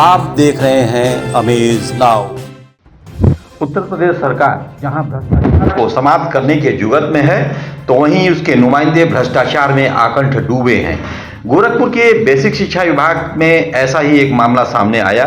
आप देख रहे हैं अमेज नाउ। उत्तर प्रदेश सरकार जहां भ्रष्टाचार को समाप्त करने के जुगत में है, तो वहीं उसके नुमाइंदे भ्रष्टाचार में आकंठ डूबे हैं। गोरखपुर के बेसिक शिक्षा विभाग में ऐसा ही एक मामला सामने आया।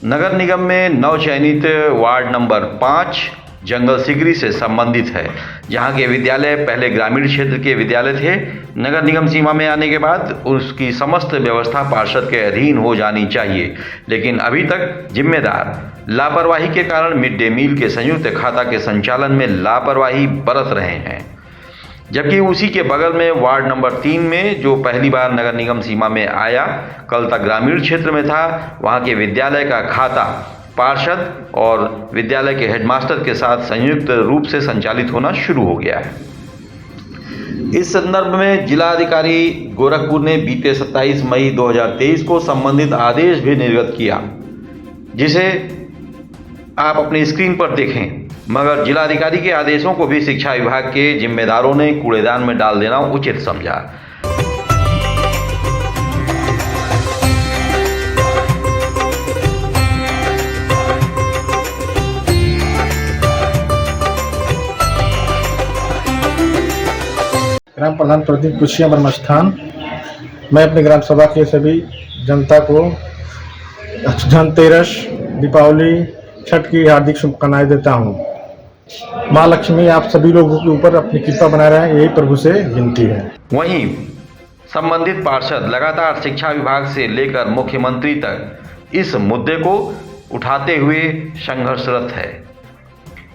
नगर निगम में नवचयनित वार्ड नंबर 5 जंगल सिकरी से संबंधित है, जहां के विद्यालय पहले ग्रामीण क्षेत्र के विद्यालय थे। नगर निगम सीमा में आने के बाद उसकी समस्त व्यवस्था पार्षद के अधीन हो जानी चाहिए, लेकिन अभी तक जिम्मेदार लापरवाही के कारण मिड डे मील के संयुक्त खाता के संचालन में लापरवाही बरत रहे हैं। जबकि उसी के बगल में वार्ड नंबर 3 में, जो पहली बार नगर निगम सीमा में आया, कल तक ग्रामीण क्षेत्र में था, वहां के विद्यालय का खाता पार्षद और विद्यालय के हेडमास्टर के साथ संयुक्त रूप से संचालित होना शुरू हो गया है। इस संदर्भ में जिलाधिकारी गोरखपुर ने बीते 27 मई 2023 को संबंधित आदेश भी निर्गत किया, जिसे आप अपनी स्क्रीन पर देखें। मगर जिलाधिकारी के आदेशों को भी शिक्षा विभाग के जिम्मेदारों ने कूड़ेदान में डाल देना उचित समझा। ग्राम प्रधान प्रदीप कुशिया ब्रह्मस्थान। मैं अपने ग्राम सभा के सभी जनता को धनतेरस, दीपावली, छठ की हार्दिक शुभकामनाएं देता हूं। माँ लक्ष्मी आप सभी लोगों के ऊपर अपनी कृपा बनाए रहे, यही प्रभु से विनती है। वहीं संबंधित पार्षद लगातार शिक्षा विभाग से लेकर मुख्यमंत्री तक इस मुद्दे को उठाते हुए संघर्षरत है।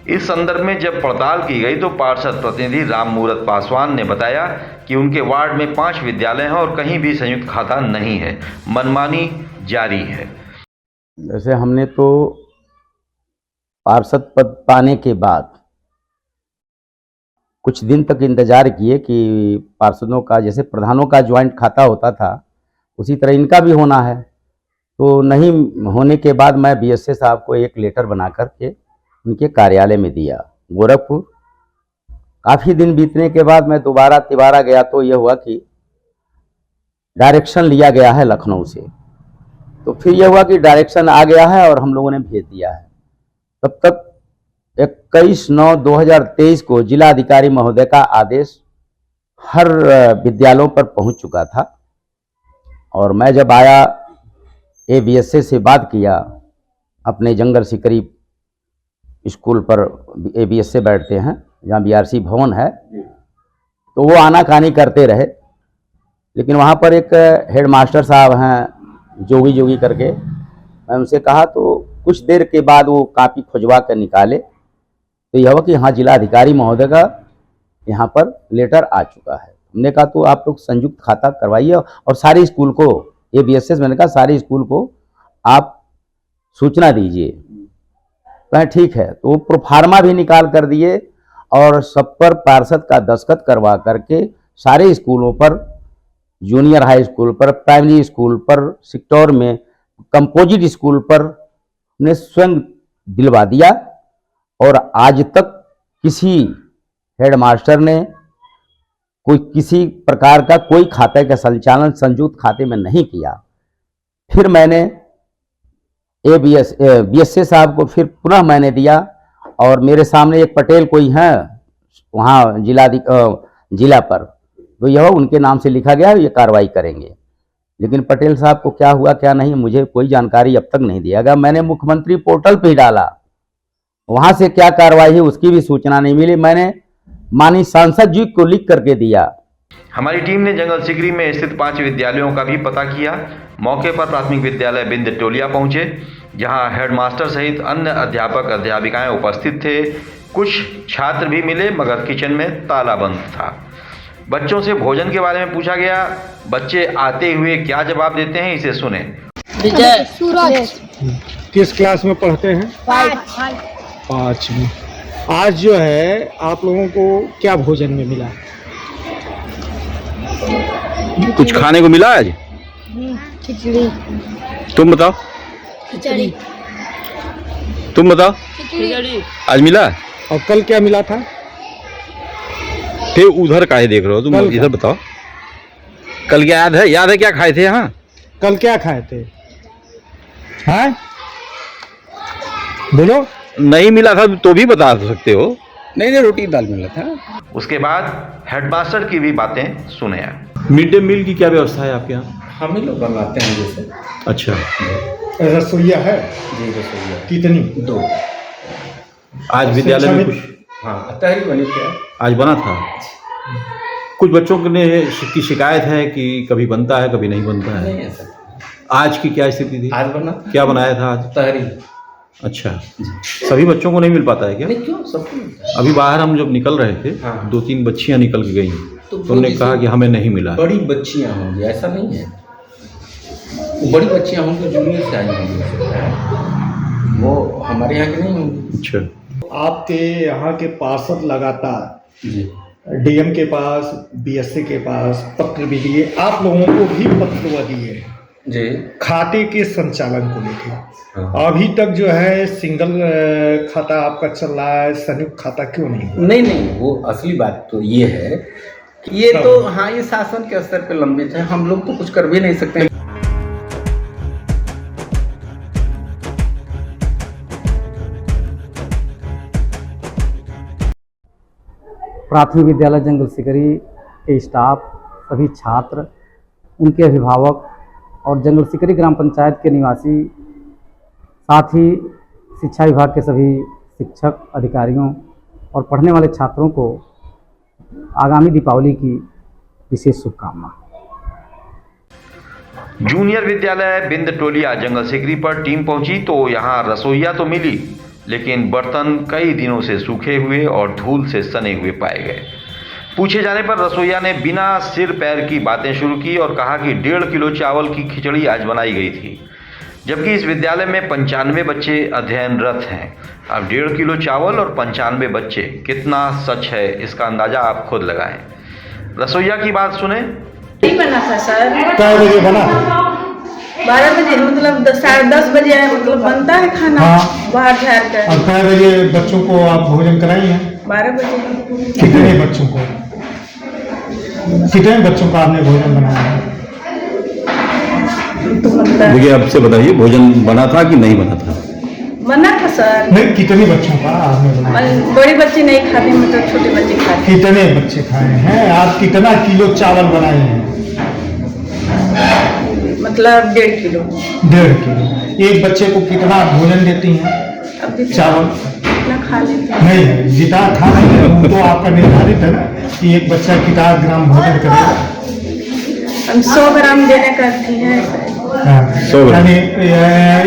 इस संदर्भ में जब पड़ताल की गई तो पार्षद प्रतिनिधि राम मूरत पासवान ने बताया कि उनके वार्ड में 5 विद्यालय हैं और कहीं भी संयुक्त खाता नहीं है, मनमानी जारी है। जैसे हमने तो पार्षद पद पाने के बाद कुछ दिन तक इंतजार किए कि पार्षदों का, जैसे प्रधानों का ज्वाइंट खाता होता था, उसी तरह इनका भी होना है। तो नहीं होने के बाद मैं बीएसए साहब को एक लेटर बना करके उनके कार्यालय में दिया गोरखपुर। काफ़ी दिन बीतने के बाद मैं दोबारा तिबारा गया तो यह हुआ कि डायरेक्शन लिया गया है लखनऊ से। तो फिर यह हुआ कि डायरेक्शन आ गया है और हम लोगों ने भेज दिया है। तब तक 21/9/2023 को जिलाधिकारी महोदय का आदेश हर विद्यालयों पर पहुंच चुका था। और मैं जब आया, बीएसए से बात किया, अपने जंगल सिकरी स्कूल पर बीएसए बैठते हैं, जहाँ बीआरसी भवन है, तो वो आनाकानी करते रहे। लेकिन वहाँ पर एक हेडमास्टर साहब हैं, जोगी करके, मैं उनसे कहा तो कुछ देर के बाद वो कापी खुजवा कर निकाले, तो यह हुआ कि हाँ, जिलाधिकारी महोदय का यहाँ पर लेटर आ चुका है। हमने कहा तो आप लोग संयुक्त खाता करवाइए और सारे स्कूल को, ये बीएसएस, मैंने कहा सारे स्कूल को आप सूचना दीजिए। कहें ठीक है। तो वो प्रोफार्मा भी निकाल कर दिए और सब पर पार्षद का दस्तखत करवा करके सारे स्कूलों पर, जूनियर हाई स्कूल पर, प्राइमरी स्कूल पर, सेक्टर में, कंपोजिट स्कूल पर ने स्वयं दिलवा दिया। और आज तक किसी हेडमास्टर ने कोई किसी प्रकार का कोई खाते का संचालन संयुक्त खाते में नहीं किया। फिर मैंने बीएसए साहब को फिर पुनः मैंने दिया और मेरे सामने एक पटेल कोई हैं वहाँ जिला पर, तो यह उनके नाम से लिखा गया, ये कार्रवाई करेंगे। लेकिन पटेल साहब को क्या हुआ क्या नहीं, मुझे कोई जानकारी अब तक नहीं दिया गया। मैंने मुख्यमंत्री पोर्टल पे ही डाला, वहाँ से क्या कार्रवाई है उसकी भी सूचना नहीं मिली। मैंने माननीय सांसद जी को लिख करके दिया। हमारी टीम ने जंगल सिकरी में स्थित 5 विद्यालयों का भी पता किया। मौके पर प्राथमिक विद्यालय बिंद टोलिया पहुंचे, जहां हेडमास्टर सहित अन्य अध्यापक अध्यापिकाएं उपस्थित थे। कुछ छात्र भी मिले, मगर किचन में ताला बंद था। बच्चों से भोजन के बारे में पूछा गया। बच्चे आते हुए क्या जवाब देते हैं, इसे सुने। विजय सूरज। किस क्लास में पढ़ते हैं? 5 में। आज जो है आप लोगों को क्या भोजन में मिला? कुछ खाने को मिला आज? खिचड़ी। तुम बताओ। खिचड़ी। तुम बताओ। खिचड़ी। आज मिला? और कल क्या मिला था? फिर उधर काहे देख रहे हो तुम? इधर बताओ, कल क्या याद है? याद है क्या खाए थे यहाँ? कल क्या खाए थे? हैं? बोलो। नहीं मिला था तो भी बता सकते हो। नहीं रोटी दाल मिला था। उसके बाद हेडमास्टर की भी बातें सुने आप। मिड डे मील की क्या व्यवस्था है आपके यहाँ? हम ही लोग बनवाते हैं जैसे। अच्छा, रसोईया है जी रसोईया कितनी? 2। आज विद्यालय में कुछ हाँ तहरी बनी थी। आज बना था? कुछ बच्चों ने की शिकायत है कि कभी बनता है कभी नहीं बनता है। नहीं ऐसा। आज की क्या स्थिति थी? आज बना क्या बनाया था आज? तहरी। अच्छा, सभी बच्चों को नहीं मिल पाता है क्या? नहीं क्यों सबको मिलता है। अभी बाहर हम जब निकल रहे थे हाँ। 2-3 बच्चियां निकल के गई तो तो उन्होंने कहा कि हमें नहीं मिला। बड़ी बच्चियां होंगी ऐसा नहीं है। वो बड़ी बच्चियां होंगी जूनियर से आई होंगी हो सकता है। वो हमारे यहाँ की नहीं होंगी। अच्छा, आपके यहाँ के पार्षद लगातार जी डीएम के पास, बीएससी के पास पत्र भी दिए, आप लोगों को भी पत्र दिए जी। खाते के संचालन को लेकर। हाँ। अभी तक जो है सिंगल खाता आपका चल रहा है, संयुक्त खाता क्यों नहीं हुआ? नहीं वो असली बात तो ये है कि ये तो हाँ ये शासन के स्तर पे लंबित है। हम लोग तो कुछ कर भी नहीं सकते। प्राथमिक विद्यालय जंगल सिकरी के स्टाफ, सभी छात्र, उनके अभिभावक और जंगल सिकरी ग्राम पंचायत के निवासी, साथ ही शिक्षा विभाग के सभी शिक्षक, अधिकारियों और पढ़ने वाले छात्रों को आगामी दीपावली की विशेष शुभकामना। जूनियर विद्यालय बिंद टोलिया जंगल सिकरी पर टीम पहुंची तो यहाँ रसोईया तो मिली, लेकिन बर्तन कई दिनों से सूखे हुए और धूल से सने हुए पाए गए। पूछे जाने पर रसोईया ने बिना सिर पैर की बातें शुरू की और कहा कि 1.5 किलो चावल की खिचड़ी आज बनाई गई थी, जबकि इस विद्यालय में 95 बच्चे अध्ययनरत हैं। अब 1.5 किलो चावल और 95 बच्चे, कितना सच है इसका अंदाजा आप खुद लगाएं। रसोईया की बात सुने। नहीं बना था सर। कितने बजे बना? 12 बजे मतलब 10:30 बजे मतलब बनता है खाना। हाँ। बाहर झाड़ कर। और कितने बजे बच्चों को आप भोजन कराई हैं? 12 बजे। कितने बच्चों को? कितने बच्चों का आपने भोजन बनाया है? तो मतलब देखिए आपसे बताइए, भोजन बना था कि नहीं बना था? बना था सर। नहीं, कितने बच्चों का आपने बनाया? बड़े बच्चे नहीं खाते, मतलब छोटे बच्चे खाते। कितने बच्चे खाए हैं? आप कितना किलो चावल बनाए हैं? मतलब 1.5 किलो। 1.5 किलो। एक बच्चे को कितना भोजन देती हैं? अब जितना चावल जितना खा लेते हैं। नहीं है, जितना खाना है वो तो आपका निर्धारित है ना कि एक बच्चा कितना ग्राम भोजन करेगा। हम 100 ग्राम देने करती हैं। हाँ, 100 ग्राम।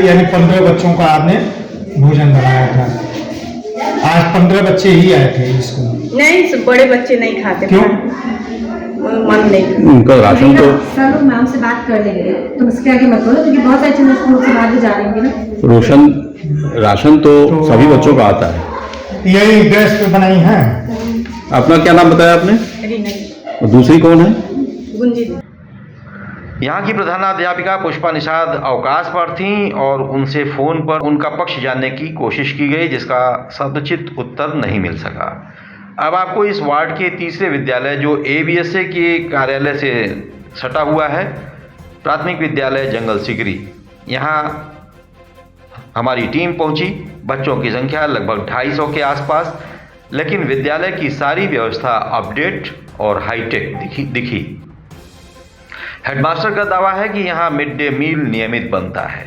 यानी 15 बच्चों का आपने भोजन बनाया था। आज 15 बच्चे ही आए थे स्कूल। नहीं, बड़े बच्चे नहीं खाते। क्यों? मन नहीं। उनका राशन तो सर वो मैम से बात कर लेंगे, तुम इसके आगे मत बोलो क्योंकि बहुत सारे चीजें स्कूल से बाहर भी जा रही ना। राशन तो सभी बच्चों का आता है। यही गैस पे बनाई है। अपना क्या नाम बताया आपने? नहीं। और दूसरी कौन है? गुंजी। यहाँ की प्रधानाध्यापिका पुष्पा निषाद अवकाश पर थीं और उनसे फोन पर उनका पक्ष जानने की कोशिश की गई, जिसका सदुचित उत्तर नहीं मिल सका। अब आपको इस वार्ड के तीसरे विद्यालय जो ABSA के कार्यालय से सटा हुआ है, प्राथमिक विद्यालय जंगल सिकरी, यहाँ हमारी टीम पहुंची। बच्चों की संख्या लगभग 250 के आसपास, लेकिन विद्यालय की सारी व्यवस्था अपडेट और हाईटेक दिखी। हेडमास्टर का दावा है कि यहाँ मिड डे मील नियमित बनता है।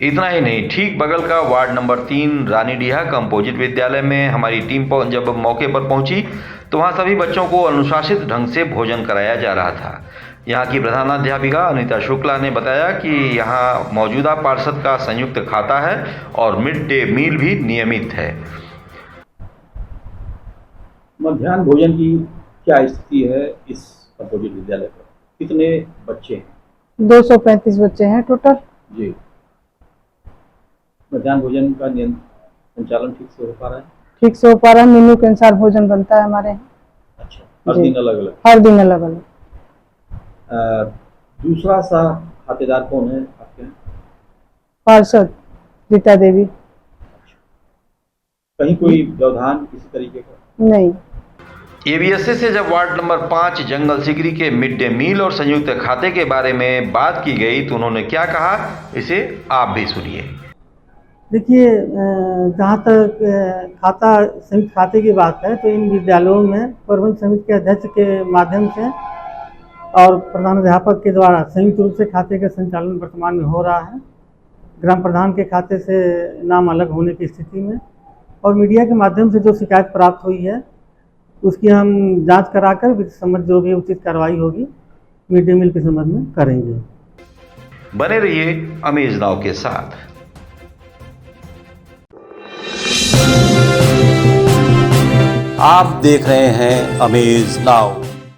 इतना ही नहीं, ठीक बगल का वार्ड नंबर 3 रानीडीहा कंपोजिट विद्यालय में हमारी टीम जब मौके पर पहुंची तो वहां सभी बच्चों को अनुशासित ढंग से भोजन कराया जा रहा था। यहाँ की प्रधानाध्यापिका अनीता शुक्ला ने बताया कि यहाँ मौजूदा पार्षद का संयुक्त खाता है और मिड डे मील भी नियमित है। मध्याह्न भोजन की क्या स्थिति है इस कंपोजिट विद्यालय पर? कितने बच्चे हैं? 235 बच्चे हैं टोटल। जी, मध्याह्न भोजन का संचालन ठीक से हो पा रहा है? ठीक से हो पा रहा है, मेन्यू के अनुसार भोजन बनता है हमारे यहाँ। अच्छा, हर दिन अलग अलग? हर दिन अलग अलग। दूसरा सा खातेदार कौन है आपके यहाँ? पार्षद रीता देवी। कहीं कोई व्यवधान किसी तरीके का? नहीं। एवीएसए से जब वार्ड नंबर 5 जंगल सिकरी के मिड डे मील और संयुक्त खाते के बारे में बात की गई तो उन्होंने क्या कहा, इसे आप भी सुनिए। देखिए, जहाँ तक खाता संयुक्त खाते की बात है तो इन विद्यालयों में प्रबंध समिति के अध्यक्ष के माध्यम से और प्रधानाध्यापक के द्वारा संयुक्त रूप से खाते का संचालन वर्तमान में हो रहा है। ग्राम प्रधान के खाते से नाम अलग होने की स्थिति में और मीडिया के माध्यम से जो शिकायत प्राप्त हुई है उसकी हम जांच कराकर संबंध जो भी उचित कार्रवाई होगी मिड डे मील के संबंध में करेंगे। बने रहिए अमेज नाउ के साथ। आप देख रहे हैं अमेज नाउ।